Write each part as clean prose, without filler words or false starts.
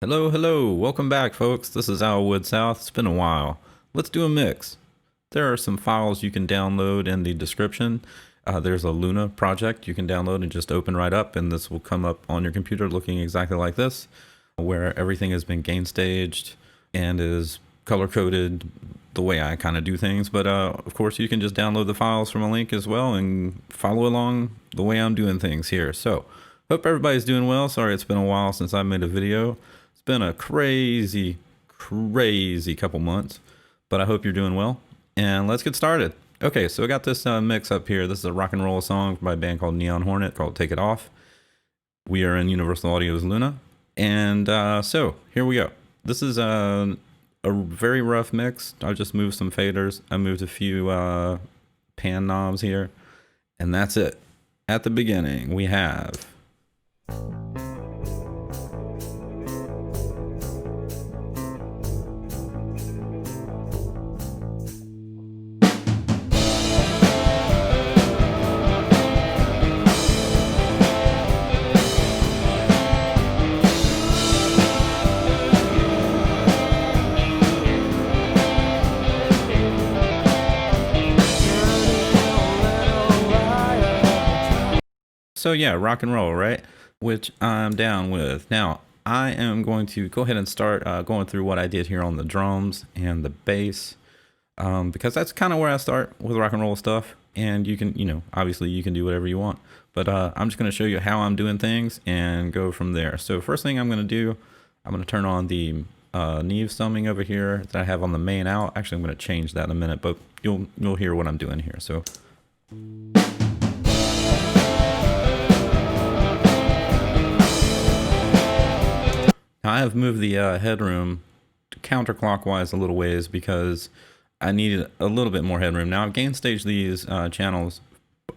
Hello, hello, welcome back folks. This is Alwood South. It's been a while. Let's do a mix. There are some files you can download in the description. There's a Luna project you can download and just open right up, and this will come up on your computer looking exactly like this, where everything has been gain staged and is color coded the way I kind of do things. But of course you can just download the files from a link as well and follow along the way I'm doing things here. So hope everybody's doing well. Sorry it's been a while since I made a video. Been a crazy couple months, but I hope you're doing well, and let's get started. Okay, so I got this mix up here. This is a rock and roll song by a band called Neon Hornet called Take It Off. We are in Universal Audio's Luna, and so here we go. This is a very rough mix. I just moved some faders. I moved a few pan knobs here, and that's it. At the beginning we have so yeah, rock and roll, right? Which I'm down with. Now, I am going to go ahead and start going through what I did here on the drums and the bass, because that's kind of where I start with rock and roll stuff. And you can, obviously you can do whatever you want. But I'm just going to show you how I'm doing things and go from there. So first thing I'm going to do, I'm going to turn on the Neve summing over here that I have on the main out. Actually, I'm going to change that in a minute, but you'll hear what I'm doing here. So I have moved the headroom counterclockwise a little ways because I needed a little bit more headroom. Now I've gain staged these channels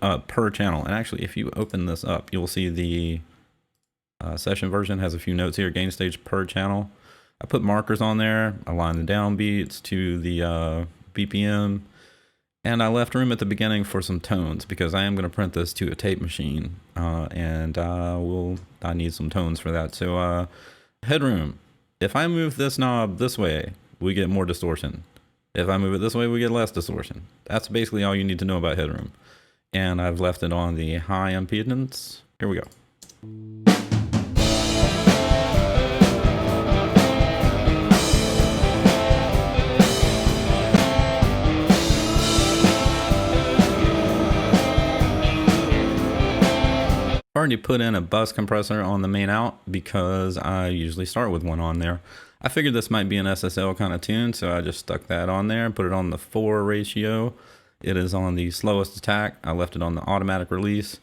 per channel, and actually if you open this up you'll see the session version has a few notes here, gain stage per channel. I put markers on there, align the downbeats to the BPM, and I left room at the beginning for some tones because I am going to print this to a tape machine, and I need some tones for that. So headroom, if I move this knob this way we get more distortion. If I move it this way we get less distortion. That's basically all you need to know about headroom. And I've left it on the high impedance. Here we go. Already put in a bus compressor on the main out because I usually start with one on there. I figured this might be an SSL kind of tune, so I just stuck that on there and put it on the 4 ratio. It is on the slowest attack. I left it on the automatic release.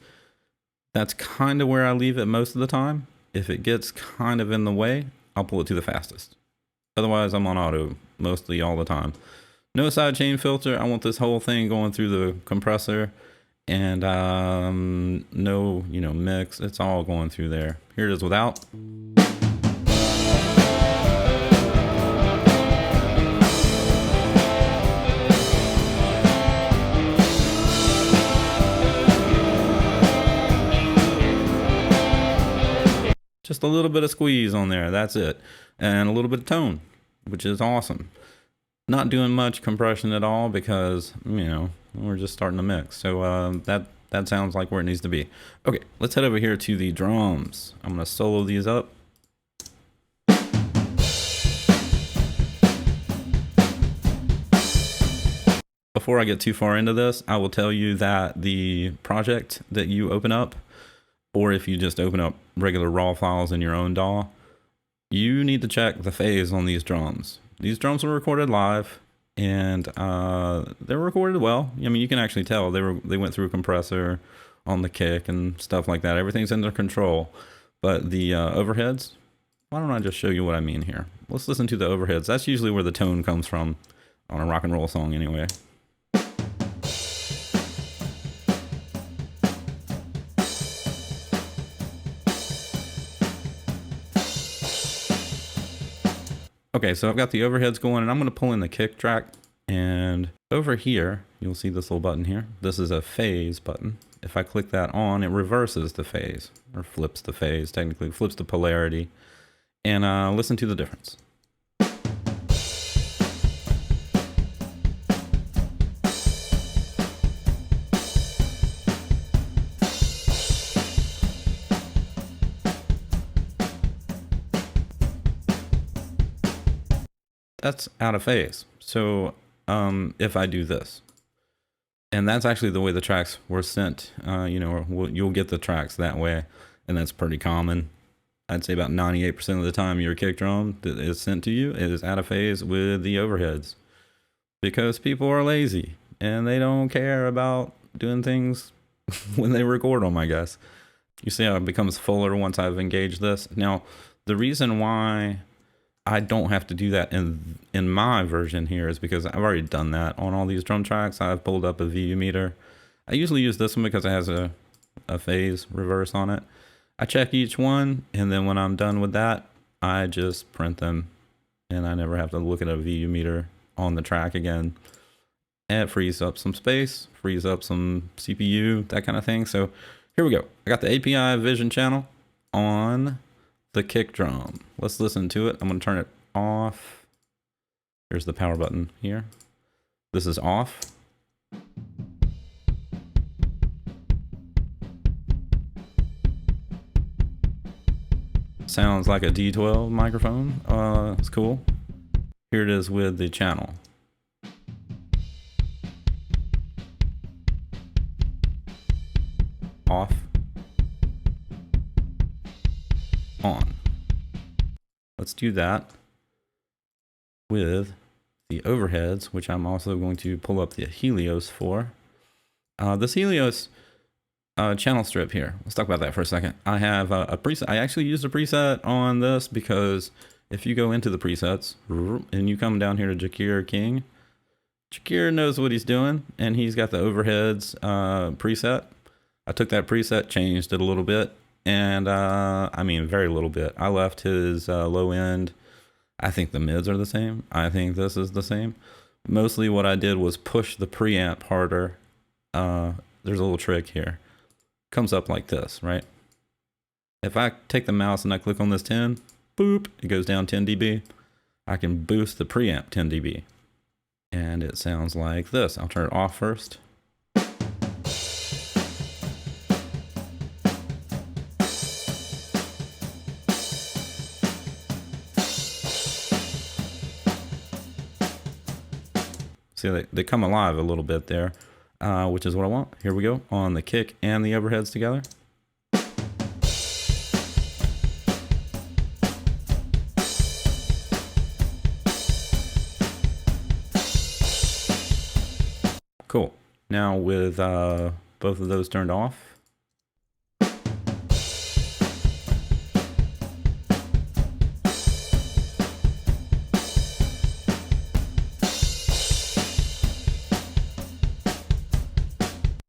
That's kind of where I leave it most of the time. If it gets kind of in the way, I'll pull it to the fastest. Otherwise, I'm on auto mostly all the time. No side chain filter. I want this whole thing going through the compressor. And no mix, it's all going through there. Here it is without. Just a little bit of squeeze on there, that's it. And a little bit of tone, which is awesome. Not doing much compression at all because we're just starting to mix. So that sounds like where it needs to be. Okay, let's head over here to the drums. I'm gonna solo these up. Before I get too far into this, I will tell you that the project that you open up, or if you just open up regular raw files in your own DAW, you need to check the phase on these drums. These drums were recorded live, and they were recorded well. I mean, you can actually tell they went through a compressor on the kick and stuff like that. Everything's under control. But the overheads, why don't I just show you what I mean here? Let's listen to the overheads. That's usually where the tone comes from on a rock and roll song anyway. Okay, so I've got the overheads going, and I'm going to pull in the kick track. And over here, you'll see this little button here. This is a phase button. If I click that on, it reverses the phase, or flips the phase, technically flips the polarity. and listen to the difference. That's out of phase. So if I do this, and that's actually the way the tracks were sent, you'll get the tracks that way, and that's pretty common. I'd say about 98% of the time your kick drum that is sent to you is out of phase with the overheads, because people are lazy and they don't care about doing things when they record them, I guess. You see how it becomes fuller once I've engaged this. Now, the reason why I don't have to do that in my version here is because I've already done that on all these drum tracks. I've pulled up a VU meter. I usually use this one because it has a phase reverse on it. I check each one, and then when I'm done with that, I just print them, and I never have to look at a VU meter on the track again. And it frees up some space, frees up some CPU, that kind of thing. So here we go. I got the API Vision channel on the kick drum. Let's listen to it. I'm going to turn it off. Here's the power button here. This is off. Sounds like a D12 microphone. It's cool. Here it is with the channel. Off. On. Let's do that with the overheads, which I'm also going to pull up the Helios for. This Helios channel strip here. Let's talk about that for a second. I have a preset. I actually used a preset on this because if you go into the presets and you come down here to Jakir King, Jakir knows what he's doing, and he's got the overheads preset. I took that preset, changed it a little bit, and I mean very little bit. I left his low end. I think the mids are the same. I think this is the same. Mostly what I did was push the preamp harder. There's a little trick here. Comes up like this, right? If I take the mouse and I click on this 10, boop, it goes down 10 dB. I can boost the preamp 10 dB. And it sounds like this. I'll turn it off first. See, they come alive a little bit there, which is what I want. Here we go on the kick and the overheads together. Cool. Now with both of those turned off.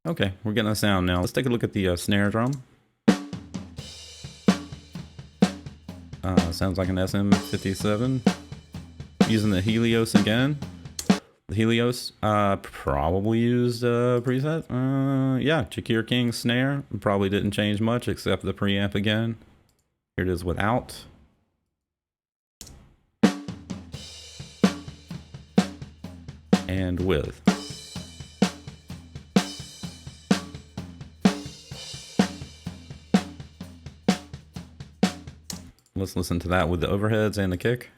Okay, we're getting a sound now. Let's take a look at the snare drum. Sounds like an SM57. Using the Helios again. The Helios probably used a preset. Yeah, Jakir King snare. Probably didn't change much except the preamp again. Here it is without. And with. Let's listen to that with the overheads and the kick.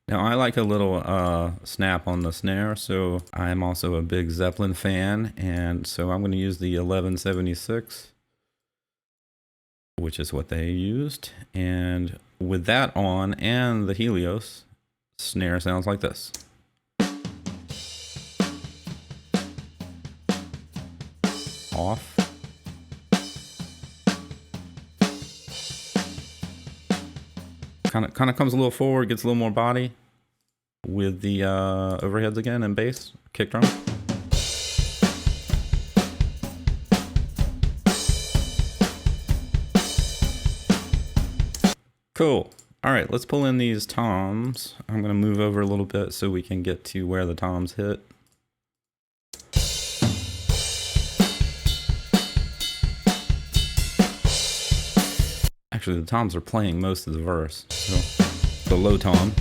Now I like a little snap on the snare, so I'm also a big Zeppelin fan, and so I'm going to use the 1176, which is what they used. And with that on and the Helios, snare sounds like this. Off. Kind of comes a little forward, gets a little more body with the overheads again and bass, kick drum. Cool. All right, let's pull in these toms. I'm gonna move over a little bit so we can get to where the toms hit. Actually, the toms are playing most of the verse, so the low tom.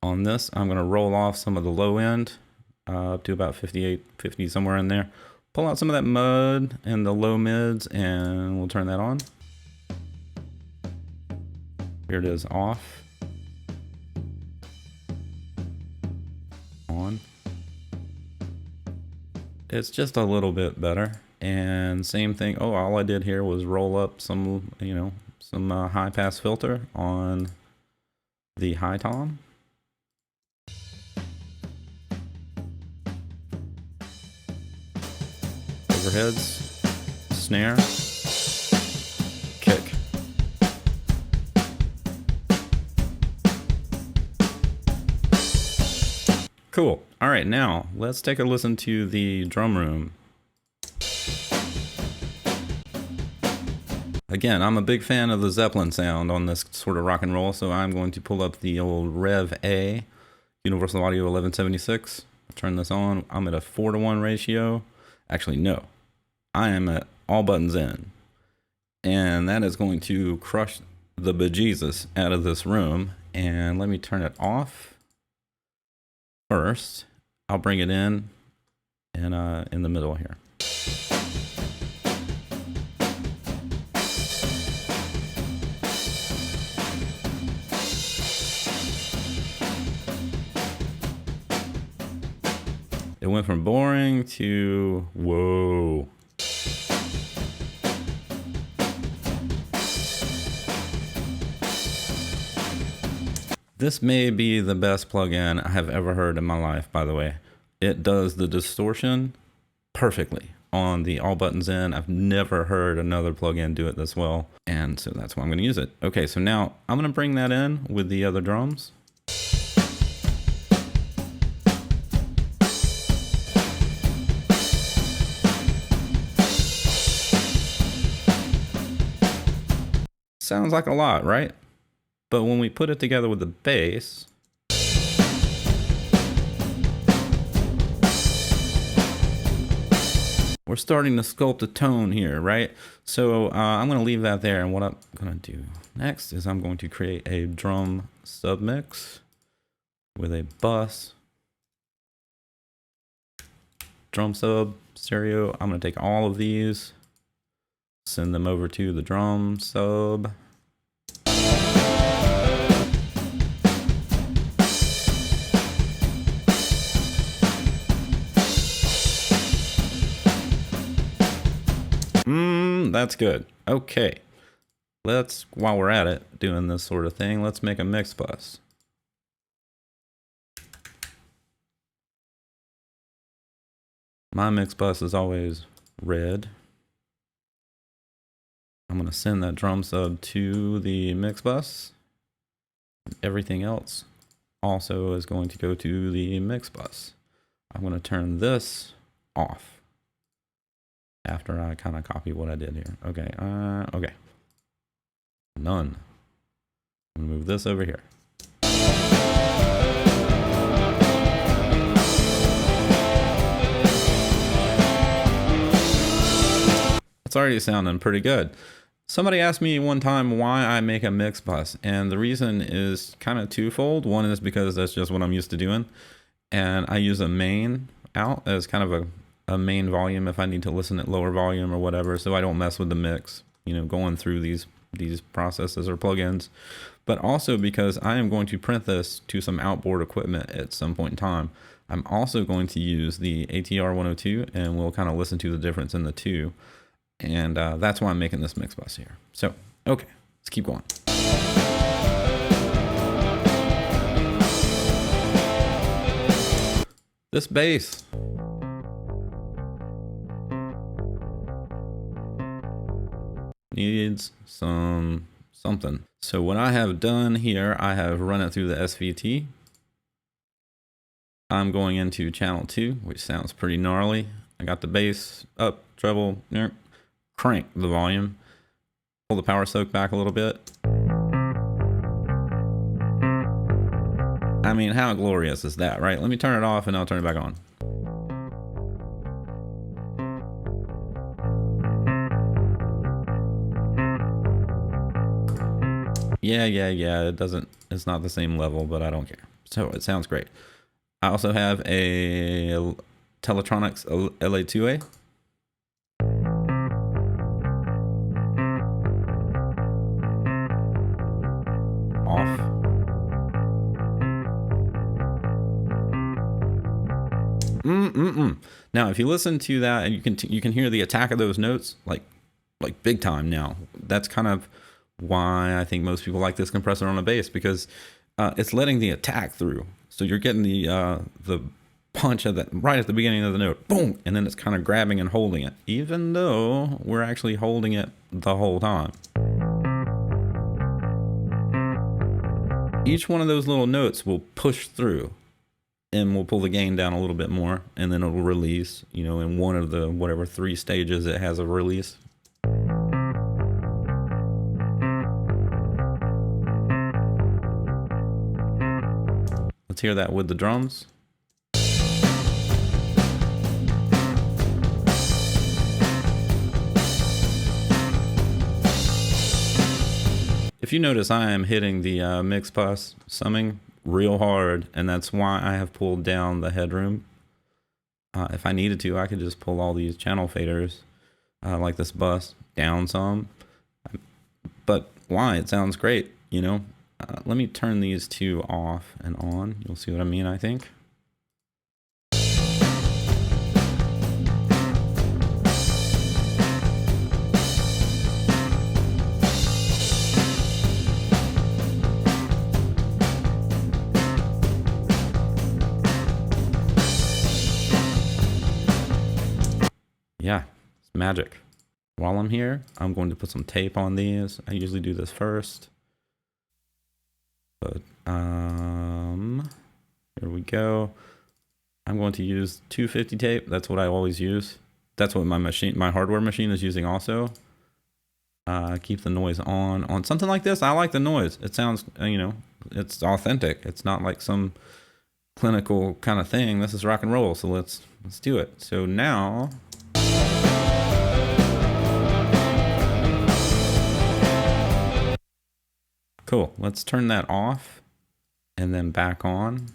On this, I'm gonna roll off some of the low end up to about 58, 50, somewhere in there. Pull out some of that mud and the low mids, and we'll turn that on. Here it is, off. On. It's just a little bit better. And same thing. Oh, all I did here was roll up some, some high pass filter on the high tom. Overheads, snare, kick. Cool. All right, now let's take a listen to the drum room. Again, I'm a big fan of the Zeppelin sound on this sort of rock and roll, so I'm going to pull up the old Rev A, Universal Audio 1176. Turn this on. I'm at a 4:1 ratio. Actually, no. I am at all buttons in. And that is going to crush the bejesus out of this room. And let me turn it off first. I'll bring it in and in the middle here. It went from boring to whoa. This may be the best plugin I have ever heard in my life, by the way. It does the distortion perfectly on the all buttons in. I've never heard another plugin do it this well, and so that's why I'm going to use it. Okay, so now I'm going to bring that in with the other drums. Sounds like a lot, right? But when we put it together with the bass, we're starting to sculpt a tone here, right? So I'm going to leave that there. And what I'm going to do next is I'm going to create a drum submix with a bus, drum sub, stereo. I'm going to take all of these, send them over to the drum sub. That's good. Okay. While we're at it, doing this sort of thing, let's make a MixBus. My MixBus is always red. I'm going to send that drum sub to the MixBus. Everything else also is going to go to the MixBus. I'm going to turn this off after I kind of copy what I did here. Okay, okay. None. I'm gonna move this over here. It's already sounding pretty good. Somebody asked me one time why I make a MixBus, and the reason is kind of twofold. One is because that's just what I'm used to doing, and I use a main out as kind of a main volume if I need to listen at lower volume or whatever, so I don't mess with the mix, going through these processes or plugins. But also because I am going to print this to some outboard equipment at some point in time. I'm also going to use the ATR 102, and we'll kind of listen to the difference in the two. And that's why I'm making this MixBus here. So, okay, let's keep going. This bass. Needs something. So what I have done here, I have run it through the SVT. I'm going into channel 2, which sounds pretty gnarly. I got the bass up, treble, crank the volume, pull the power soak back a little bit. I mean, how glorious is that, right? Let me turn it off and I'll turn it back on. Yeah, it's not the same level, but I don't care. So it sounds great. I also have a Teletronics LA2A. Off. Now, if you listen to that, and you can hear the attack of those notes, like big time. Now, that's kind of why I think most people like this compressor on a bass, because it's letting the attack through. So you're getting the punch of that right at the beginning of the note, boom, and then it's kind of grabbing and holding it, even though we're actually holding it the whole time. Each one of those little notes will push through, and we'll pull the gain down a little bit more, and then it'll release, you know, in one of the whatever 3 stages it has a release. Let's hear that with the drums. If you notice, I am hitting the MixBus summing real hard, and that's why I have pulled down the headroom. If I needed to, I could just pull all these channel faders, like this bus, down some. But why? It sounds great, you know? Let me turn these 2 off and on. You'll see what I mean, I think. Yeah, it's magic. While I'm here, I'm going to put some tape on these. I usually do this first. But here we go. I'm going to use 250 tape. That's what I always use. That's what my hardware machine is using also. Keep the noise on something like this. I like the noise. It sounds, you know, it's authentic. It's not like some clinical kind of thing. This is rock and roll. So let's do it. So now, cool. Let's turn that off and then back on.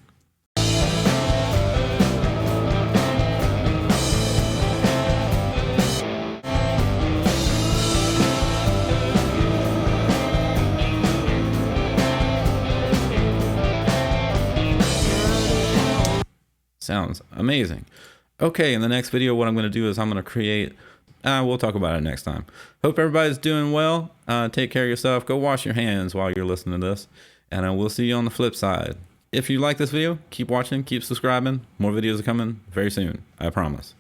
Sounds amazing. Okay, in the next video, what I'm going to do is I'm going to create, we'll talk about it next time. Hope everybody's doing well. Take care of yourself. Go wash your hands while you're listening to this. And we'll see you on the flip side. If you like this video, keep watching, keep subscribing. More videos are coming very soon. I promise.